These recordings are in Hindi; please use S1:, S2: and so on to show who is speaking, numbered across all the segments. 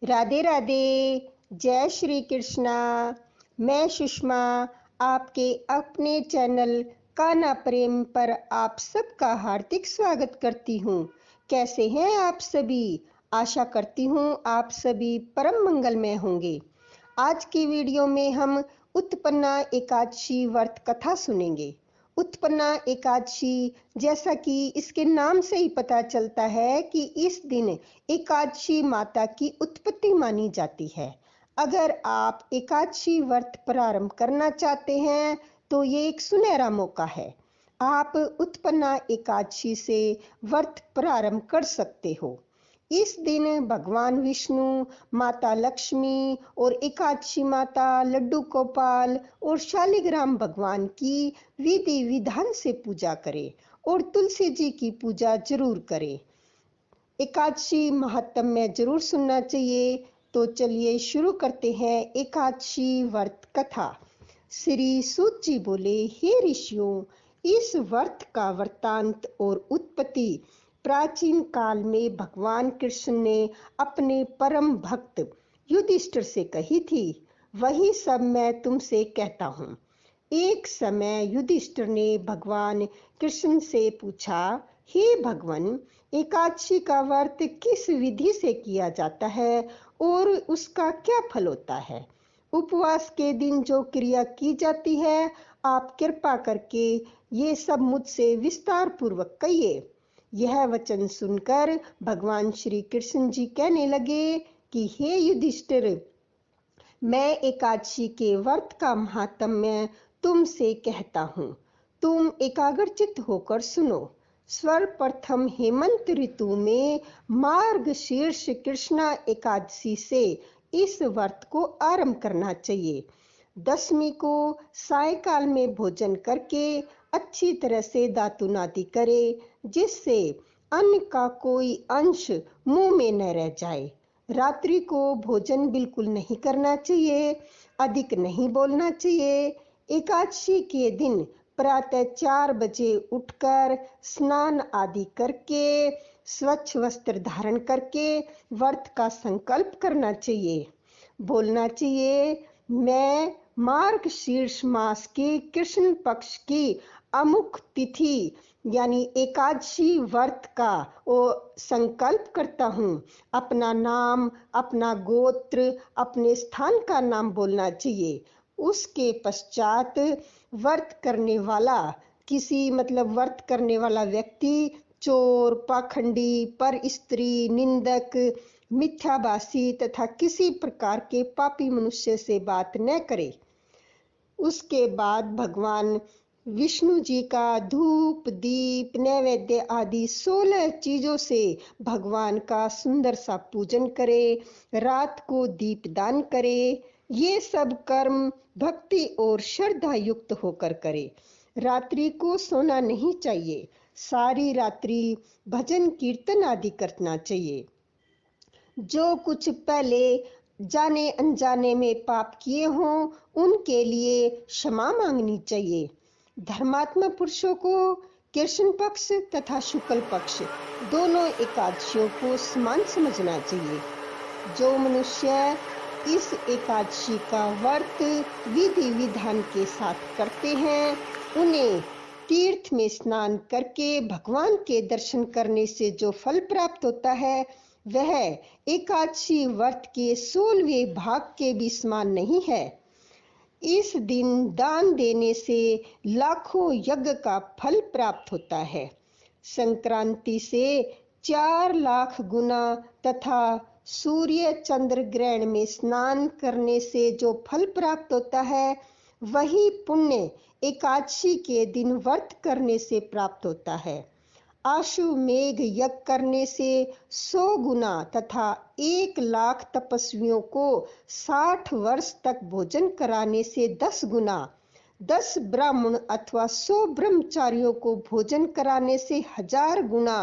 S1: राधे राधे। जय श्री कृष्णा। मैं सुषमा आपके अपने चैनल कान्हा प्रेम पर आप सबका हार्दिक स्वागत करती हूँ। कैसे हैं आप सभी? आशा करती हूँ आप सभी परम मंगलमय होंगे। आज की वीडियो में हम उत्पन्ना एकादशी व्रत कथा सुनेंगे। उत्पन्ना एकादशी, जैसा कि इसके नाम से ही पता चलता है कि इस दिन एकादशी माता की उत्पत्ति मानी जाती है। अगर आप एकादशी व्रत प्रारंभ करना चाहते हैं तो ये एक सुनहरा मौका है। आप उत्पन्ना एकादशी से व्रत प्रारंभ कर सकते हो। इस दिन भगवान विष्णु, माता लक्ष्मी और एकादशी माता, लड्डू गोपाल और शालिग्राम भगवान की विधि विधान से पूजा करें और तुलसी जी की पूजा जरूर करें। एकादशी महात्म्य जरूर सुनना चाहिए। तो चलिए शुरू करते हैं एकादशी व्रत कथा। श्री सूत जी बोले, हे ऋषियों, इस व्रत का वृत्तांत और उत्पत्ति प्राचीन काल में भगवान कृष्ण ने अपने परम भक्त युधिष्ठिर से कही थी। वही सब मैं तुमसे कहता हूँ। एक समय युधिष्ठिर ने भगवान कृष्ण से पूछा, हे भगवान, एकादशी का व्रत किस विधि से किया जाता है और उसका क्या फल होता है? उपवास के दिन जो क्रिया की जाती है, आप कृपा करके ये सब मुझसे विस्तार पूर्वक कहिए। यह वचन सुनकर भगवान श्री कृष्ण जी कहने लगे कि हे युधिष्ठिर, मैं एकादशी के व्रत का महात्म्य तुमसे कहता हूँ। तुम एकाग्रचित होकर सुनो। सर्वप्रथम हेमंत ऋतु में मार्गशीर्ष कृष्णा एकादशी से इस व्रत को आरंभ करना चाहिए। दशमी को सायंकाल में भोजन करके अच्छी तरह से दातुनादि करे, जिससे अन्न का कोई अंश मुंह में न रह जाए। रात्रि को भोजन बिल्कुल नहीं करना चाहिए, अधिक नहीं बोलना चाहिए। एकादशी के दिन प्रातः 4 बजे उठकर स्नान आदि करके स्वच्छ वस्त्र धारण करके व्रत का संकल्प करना चाहिए। बोलना चाहिए, मैं मार्गशीर्ष मास की कृष्ण पक्ष की अमुक तिथि यानी एकादशी व्रत का संकल्प करता हूँ। अपना नाम, अपना गोत्र, अपने स्थान का नाम बोलना चाहिए। उसके पश्चात व्रत करने वाला व्रत करने वाला व्यक्ति चोर, पाखंडी, पर स्त्री, निंदक, मिथ्याभाषी तथा किसी प्रकार के पापी मनुष्य से बात न करे। उसके बाद भगवान विष्णु जी का धूप, दीप, नैवेद्य आदि 16 चीजों से भगवान का सुंदर सा पूजन करे। रात को दीप दान करे। ये सब कर्म भक्ति और श्रद्धा युक्त होकर करे। रात्रि को सोना नहीं चाहिए। सारी रात्रि भजन कीर्तन आदि करना चाहिए। जो कुछ पहले जाने अनजाने में पाप किए हों, उनके लिए क्षमा मांगनी चाहिए। धर्मात्मा पुरुषों को कृष्ण पक्ष तथा शुक्ल पक्ष दोनों एकादशियों को समान समझना चाहिए। जो मनुष्य इस एकादशी का व्रत विधि विधान के साथ करते हैं, उन्हें तीर्थ में स्नान करके भगवान के दर्शन करने से जो फल प्राप्त होता है, वह एकादशी व्रत के 16वें भाग के भी समान नहीं है। इस दिन दान देने से लाखों यज्ञ का फल प्राप्त होता है। संक्रांति से 4 लाख गुना तथा सूर्य चंद्र ग्रहण में स्नान करने से जो फल प्राप्त होता है, वही पुण्य एकादशी के दिन व्रत करने से प्राप्त होता है। आशुमेघ यज्ञ करने से 100 गुना तथा 1 लाख तपस्वियों को 60 वर्ष तक भोजन कराने से 10 गुना, 10 ब्राह्मण अथवा 100 ब्रह्मचारियों को भोजन कराने से 1000 गुना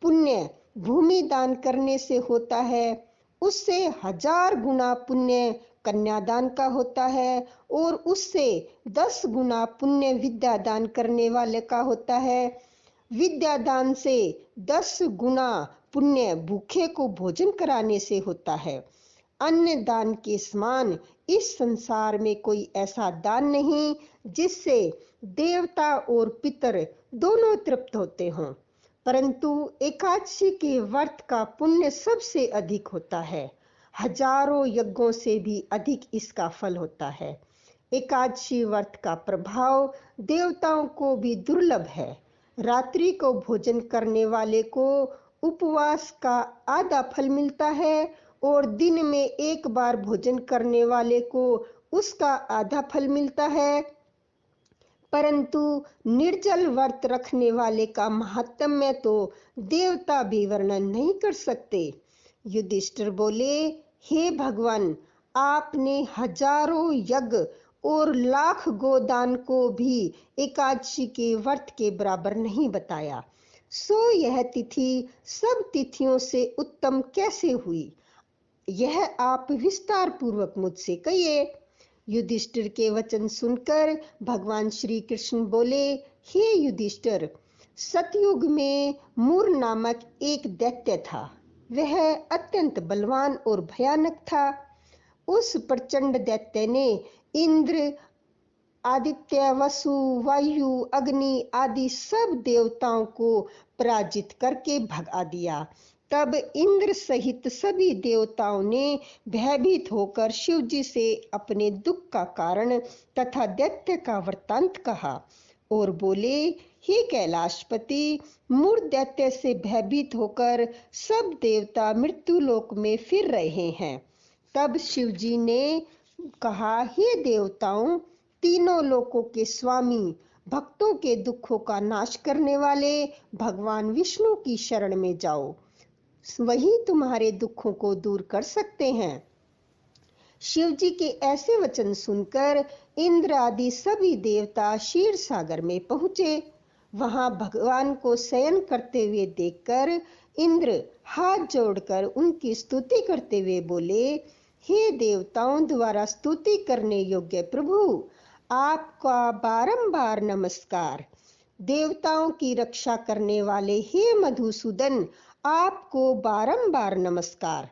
S1: पुण्य भूमि दान करने से होता है। उससे 1000 गुना पुण्य कन्यादान का होता है और उससे 10 गुना पुण्य विद्या दान करने वाले का होता है। विद्या दान से 10 गुना पुण्य भूखे को भोजन कराने से होता है। अन्य दान के समान इस संसार में कोई ऐसा दान नहीं जिससे देवता और पितर दोनों तृप्त होते हों। परंतु एकादशी के व्रत का पुण्य सबसे अधिक होता है। हजारों यज्ञों से भी अधिक इसका फल होता है। एकादशी व्रत का प्रभाव देवताओं को भी दुर्लभ है। रात्रि को भोजन करने वाले को उपवास का आधा फल मिलता है और दिन में एक बार भोजन करने वाले को उसका आधा फल मिलता है। परंतु निर्जल व्रत रखने वाले का महात्म्य तो देवता भी वर्णन नहीं कर सकते। युधिष्ठिर बोले, हे भगवान, आपने हजारों यज्ञ और लाख गोदान को भी एकादशी के व्रत के बराबर नहीं बताया। सो यह तिथि सब तिथियों से उत्तम कैसे हुई, यह आप विस्तार पूर्वक मुझसे कहिए। युधिष्ठिर के वचन सुनकर भगवान श्री कृष्ण बोले, हे युधिष्ठिर, सतयुग में मूर नामक एक दैत्य था। वह अत्यंत बलवान और भयानक था। उस प्रचंड दैत्य ने इंद्र, आदित्य, वसु, वायु, अग्नि आदि सब देवताओं को पराजित करके भगा दिया। तब इंद्र सहित सभी देवताओं ने भयभीत होकर शिव जी से अपने दुख का कारण तथा दैत्य का वृत्तांत कहा और बोले, हे कैलाशपति, मूर दैत्य से भयभीत होकर सब देवता मृत्यु लोक में फिर रहे हैं। तब शिव जी ने कहा, हे देवताओं, तीनों लोकों के स्वामी, भक्तों के दुखों का नाश करने वाले भगवान विष्णु की शरण में जाओ, वही तुम्हारे दुखों को दूर कर सकते हैं। शिव जी के ऐसे वचन सुनकर इंद्र आदि सभी देवता क्षीर सागर में पहुंचे। वहां भगवान को शयन करते हुए देखकर इंद्र हाथ जोड़कर उनकी स्तुति करते हुए बोले, हे देवताओं द्वारा स्तुति करने योग्य प्रभु, आपका बारंबार नमस्कार। देवताओं की रक्षा करने वाले हे मधुसूदन, आपको बारंबार नमस्कार।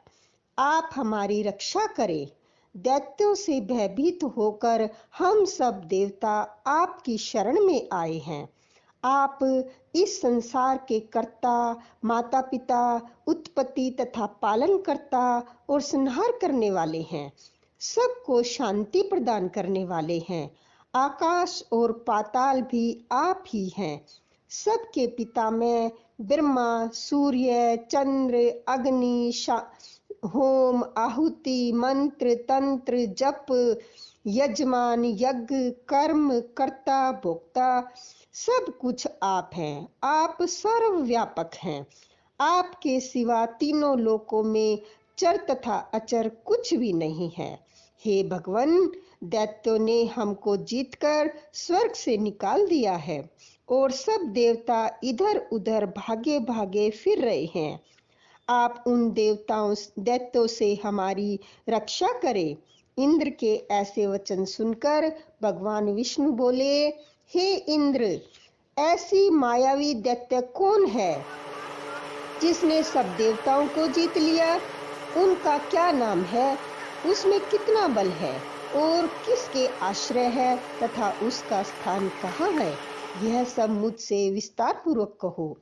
S1: आप हमारी रक्षा करें। दैत्यों से भयभीत होकर हम सब देवता आपकी शरण में आए हैं। आप इस संसार के कर्ता, माता पिता, उत्पत्ति तथा पालन करता और संहार करने वाले हैं। सबको शांति प्रदान करने वाले हैं। आकाश और पाताल भी आप ही हैं। सबके पिता में ब्रह्मा, सूर्य, चंद्र, अग्नि, होम, आहुति, मंत्र, तंत्र, जप, यजमान, यज्ञ, कर्म, कर्ता, भोक्ता, सब कुछ आप हैं। आप सर्वव्यापक हैं। आपके सिवा तीनों लोकों में चर तथा अचर कुछ भी नहीं है। हे भगवान, दैत्यों ने हमको जीतकर स्वर्ग से निकाल दिया है और सब देवता इधर उधर भागे भागे फिर रहे हैं। आप उन दैत्यों से हमारी रक्षा करें। इंद्र के ऐसे वचन सुनकर भगवान विष्णु बोले, हे इंद्र, ऐसी मायावी दैत्य कौन है जिसने सब देवताओं को जीत लिया? उनका क्या नाम है? उसमें कितना बल है और किसके आश्रय है तथा उसका स्थान कहाँ है? यह सब मुझसे विस्तार पूर्वक कहो।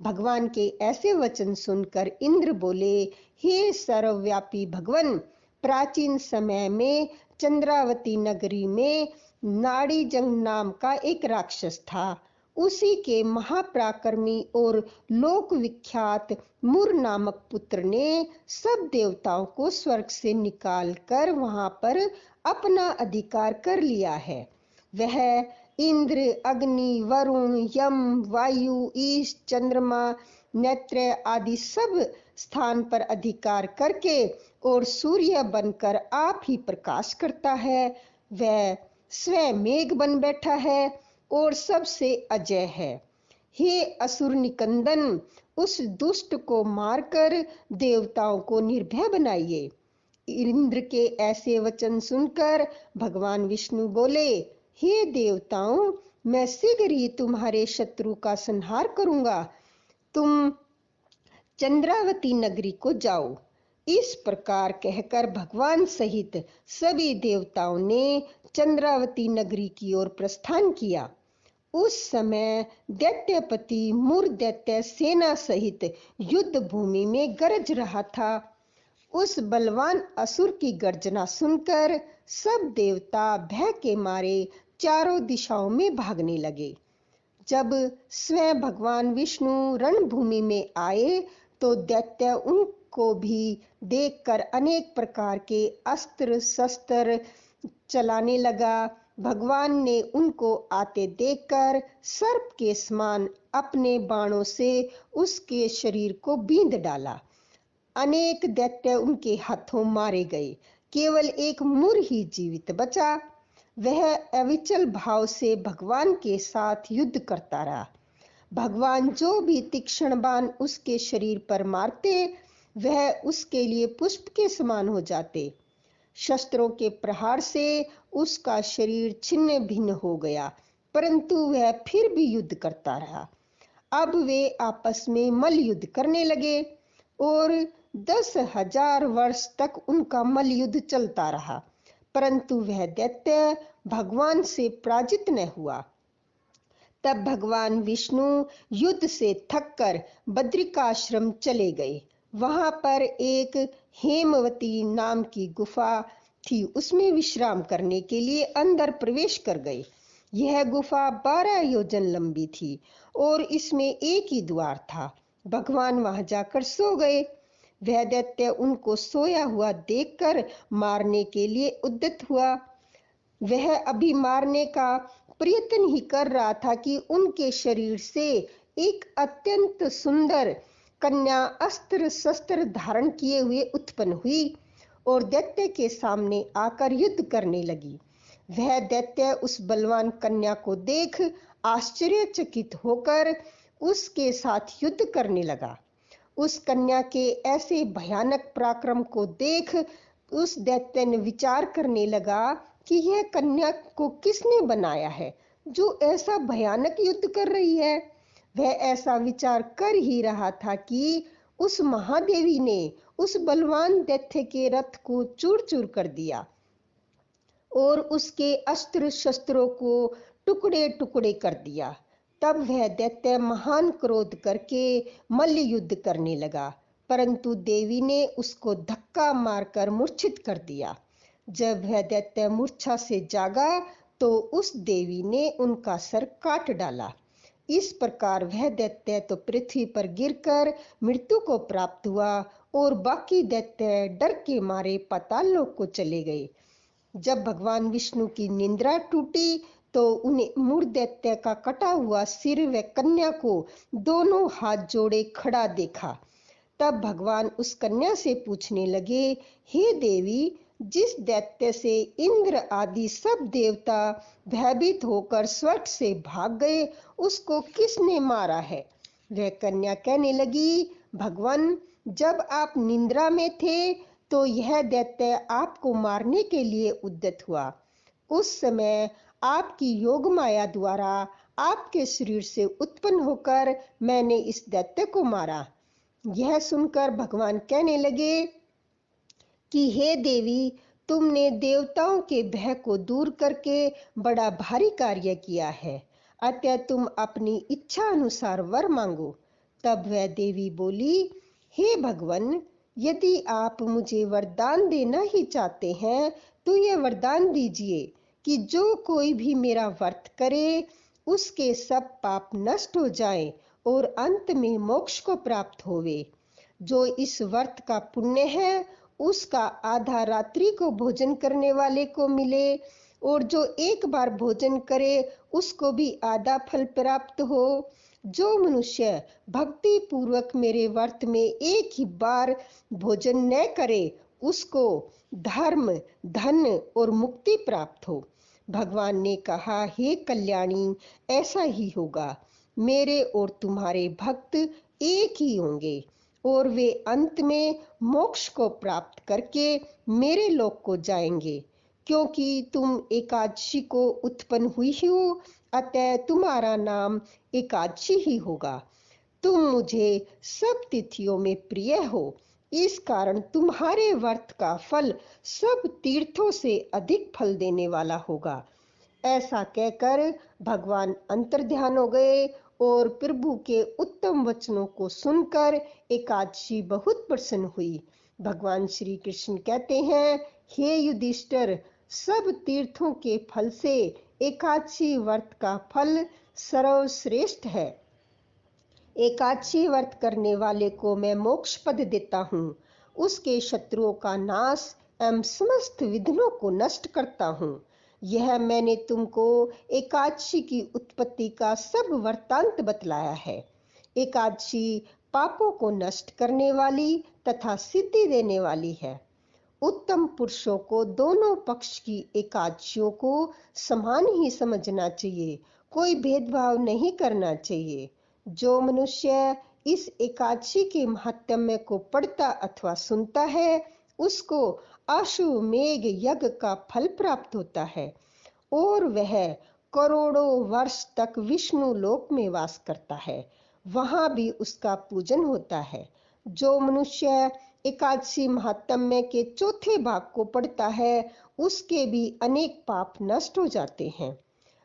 S1: भगवान के ऐसे वचन सुनकर इंद्र बोले, हे सर्वव्यापी भगवान, प्राचीन समय में चंद्रावती नगरी में नाड़ीजंग नाम का एक राक्षस था। उसी के महापराक्रमी और लोक विख्यात मूर नामक पुत्र ने सब देवताओं को स्वर्ग से निकालकर वहां पर अपना अधिकार कर लिया है। वह इंद्र, अग्नि, वरुण, यम, वायु, ईश, चंद्रमा, नेत्र आदि सब स्थान पर अधिकार करके और सूर्य बनकर आप ही प्रकाश करता है। वह स्वयं मेघ बन बैठा है और सबसे अजय है। हे असुर निकंदन, उस दुष्ट को मारकर देवताओं को निर्भय बनाइए। इंद्र के ऐसे वचन सुनकर भगवान विष्णु बोले, हे देवताओं, मैं शीघ्र ही तुम्हारे शत्रु का संहार करूंगा। तुम चंद्रावती नगरी को जाओ। इस प्रकार कहकर भगवान सहित सभी देवताओं ने चंद्रावती नगरी की ओर प्रस्थान किया। उस समय दैत्यपति मुर दैत्य सेना सहित युद्ध भूमि में गरज रहा था। उस बलवान असुर की गर्जना सुनकर सब देवता भय के मारे चारों दिशाओं में भागने लगे। जब स्वयं भगवान विष्णु रणभूमि में आए तो दैत्य उनको भी देखकर अनेक प्रकार के अस्त्र शस्त्र चलाने लगा। भगवान ने उनको आते देखकर सर्प के समान अपने बाणों से उसके शरीर को बींध डाला। अनेक दैत्य उनके हाथों मारे गए, केवल एक मुर ही जीवित बचा। वह अविचल भाव से भगवान के साथ युद्ध करता रहा। भगवान जो भी तीक्ष्ण बाण उसके शरीर पर मारते वह उसके लिए पुष्प के समान हो जाते। शस्त्रों के प्रहार से उसका शरीर छिन्न भिन्न हो गया, परंतु वह फिर भी युद्ध करता रहा। अब वे आपस में मल्ल युद्ध करने लगे और 10,000 वर्ष तक उनका मल्ल युद्ध चलता रहा, परंतु वह दैत्य भगवान से पराजित न हुआ। तब भगवान विष्णु युद्ध से थककर बद्रिकाश्रम चले गए। वहां पर एक हेमवती नाम की गुफा थी, उसमें विश्राम करने के लिए अंदर प्रवेश कर गए। यह गुफा 12 योजन लंबी थी और इसमें एक ही द्वार था। भगवान वहां जाकर सो गए। वह दैत्य उनको सोया हुआ देखकर मारने के लिए उद्यत हुआ। वह अभी मारने का प्रयत्न ही कर रहा था कि उनके शरीर से एक अत्यंत सुंदर कन्या अस्त्र शस्त्र धारण किए हुए उत्पन्न हुई और दैत्य के सामने आकर युद्ध करने लगी। वह दैत्य उस बलवान कन्या को देख आश्चर्यचकित होकर उसके साथ युद्ध करने लगा। उस कन्या के ऐसे भयानक पराक्रम को देख उस दैत्य ने विचार करने लगा कि यह कन्या को किसने बनाया है जो ऐसा भयानक युद्ध कर रही है। वह ऐसा विचार कर ही रहा था कि उस महादेवी ने उस बलवान दैत्य के रथ को चूर चूर कर दिया और उसके अस्त्र शस्त्रों को टुकड़े टुकड़े कर दिया। तब वह दैत्य महान क्रोध करके मल्ल युद्ध करने लगा, परंतु देवी ने उसको धक्का मारकर मूर्छित कर दिया। जब वह दैत्य मूर्छा से जागा तो उस देवी ने उनका सर काट डाला। इस प्रकार वह दैत्य तो पृथ्वी पर गिरकर मृत्यु को प्राप्त हुआ और बाकी दैत्य डर के मारे पाताल लोक को चले गए। जब भगवान विष्णु की निंद्रा टूटी तो उन्हें मूर दैत्य का कटा हुआ सिर व कन्या को दोनों हाथ जोड़े खड़ा देखा। तब भगवान उस कन्या से पूछने लगे, हे देवी, जिस दैत्य से इंद्र आदि सब देवता भयभीत होकर स्वर्ग से भाग गए उसको किसने मारा है? वह कन्या कहने लगी, भगवान, जब आप निंद्रा में थे तो यह दैत्य आपको मारने के लिए उद्यत हुआ। उस समय आपकी योग माया द्वारा आपके शरीर से उत्पन्न होकर मैंने इस दैत्य को मारा। यह सुनकर भगवान कहने लगे कि हे देवी, तुमने देवताओं के भय को दूर करके बड़ा भारी कार्य किया है, अतः तुम अपनी इच्छा अनुसार वर मांगो। तब वह देवी बोली, हे भगवान, यदि आप मुझे वरदान देना ही चाहते हैं तो यह वरदान दीजिए कि जो कोई भी मेरा व्रत करे उसके सब पाप नष्ट हो जाएं और अंत में मोक्ष को प्राप्त होवे। जो इस व्रत का पुण्य है उसका आधा रात्रि को भोजन करने वाले को मिले और जो एक बार भोजन करे उसको भी आधा फल प्राप्त हो। जो मनुष्य भक्ति पूर्वक मेरे व्रत में एक ही बार भोजन न करे उसको धर्म, धन और मुक्ति प्राप्त हो। भगवान ने कहा, हे कल्याणी, ऐसा ही होगा। मेरे और तुम्हारे भक्त एक ही होंगे और वे अंत में मोक्ष को प्राप्त करके मेरे लोक को जाएंगे। क्योंकि तुम एकादशी को उत्पन्न हुई हो, अतः तुम्हारा नाम एकादशी ही होगा। तुम मुझे सब तिथियों में प्रिय हो, इस कारण तुम्हारे व्रत का फल सब तीर्थों से अधिक फल देने वाला होगा। ऐसा कहकर भगवान अंतर्ध्यान हो गए और प्रभु के उत्तम वचनों को सुनकर एकादशी बहुत प्रसन्न हुई। भगवान श्री कृष्ण कहते हैं, हे युधिष्ठिर, सब तीर्थों के फल से एकादशी व्रत का फल सर्वश्रेष्ठ है। एकादशी व्रत करने वाले को मैं मोक्ष पद देता हूँ, उसके शत्रुओं का नाश एवं समस्त विघ्नों को नष्ट करता हूँ। यह मैंने तुमको एकादशी की उत्पत्ति का सब वृत्तांत बतलाया है। एकादशी पापों को नष्ट करने वाली तथा सिद्धि देने वाली है। उत्तम पुरुषों को दोनों पक्ष की एकादशियों को समान ही समझना चाहिए, कोई भेदभाव नहीं करना चाहिए। जो मनुष्य इस एकादशी के महात्म्य को पढ़ता अथवा सुनता है, उसको अश्वमेध यज्ञ का फल प्राप्त होता है और वह करोड़ों वर्ष तक विष्णु लोक में वास करता है। वहां भी उसका पूजन होता है। जो मनुष्य एकादशी महात्म्य के चौथे भाग को पढ़ता है, उसके भी अनेक पाप नष्ट हो जाते हैं।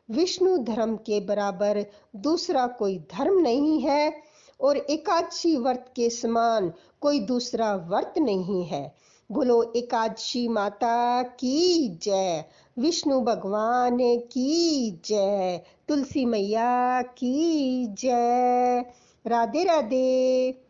S1: विष्णु धर्म के बराबर दूसरा कोई धर्म नहीं है और एकादशी व्रत के समान कोई दूसरा व्रत नहीं है। बोलो एकादशी माता की जय, विष्णु भगवान की जय, तुलसी मैया की जय। राधे राधे।